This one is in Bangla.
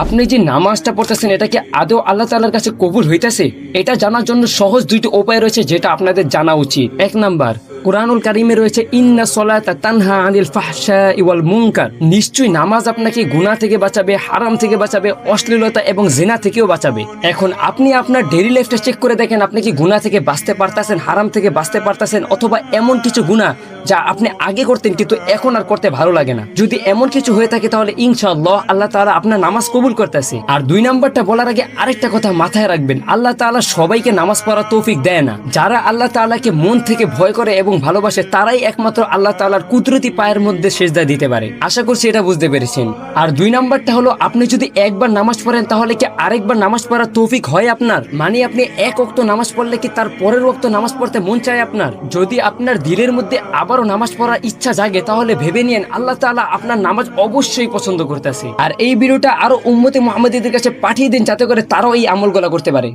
আপনি যে নামাজটা পড়তেছেন এটা কি আদৌ আল্লাহ তাআলার কাছে কবুল হইতেছে? এটা জানার জন্য সহজ দুইটি উপায় রয়েছে যেটা আপনাদের জানা উচিত। এক নাম্বার, কুরআনুল কারীমে রয়েছে ইন্না সলাতা তানহা আনিল ফাহশাই ওয়াল মুনকার। নিশ্চয়ই নামাজ আপনাকে গুনাহ থেকে বাঁচাবে, হারাম থেকে বাঁচাবে, অশ্লীলতা এবং জিনা থেকেও বাঁচাবে। এখন আপনি আপনার ডেইলি লাইফটা চেক করে দেখেন, আপনি কি গুনাহ থেকে বাঁচতে পারতেছেন, হারাম থেকে বাঁচতে পারতেছেন, অথবা এমন কিছু গুনাহ যা আপনি আগে করতেন কিন্তু এখন আর করতে ভালো লাগে না। যদি এমন কিছু হয়ে থাকে তাহলে ইনশাআল্লাহ আল্লাহ তাআলা আপনার নামাজ কবুল করতেছে। আর দুই নাম্বারটা বলার আগে আরেকটা কথা মাথায় রাখবেন, আল্লাহ তাআলা সবাইকে নামাজ পড়ার তৌফিক দেয় না। যারা আল্লাহ তাআলাকে মন থেকে ভয় করে এবং ভালোবাসে তারাই একমাত্র আল্লাহ তাআলার কুদরতি পায়ের মধ্যে সেজদা দিতে পারে। আশা করছি এটা বুঝতে পেরেছেন। আর দুই নাম্বারটা হলো, আপনি যদি একবার নামাজ পড়েন তাহলে কি আরেকবার নামাজ পড়ার তৌফিক হয় আপনার? মানে আপনি এক ওয়াক্ত নামাজ পড়লে কি তার পরের ওয়াক্ত নামাজ পড়তে মন চায় আপনার? যদি আপনার দিলের মধ্যে আবারও নামাজ পড়ার ইচ্ছা জাগে তাহলে ভেবে নিয়েন আল্লাহ তাআলা আপনার নামাজ অবশ্যই পছন্দ করতেছে। আর এই ভিডিওটা আরো উম্মতে মুহাম্মাদীদের কাছে পাঠিয়ে দিন যাতে করে তারাও এই আমলগুলো করতে পারে।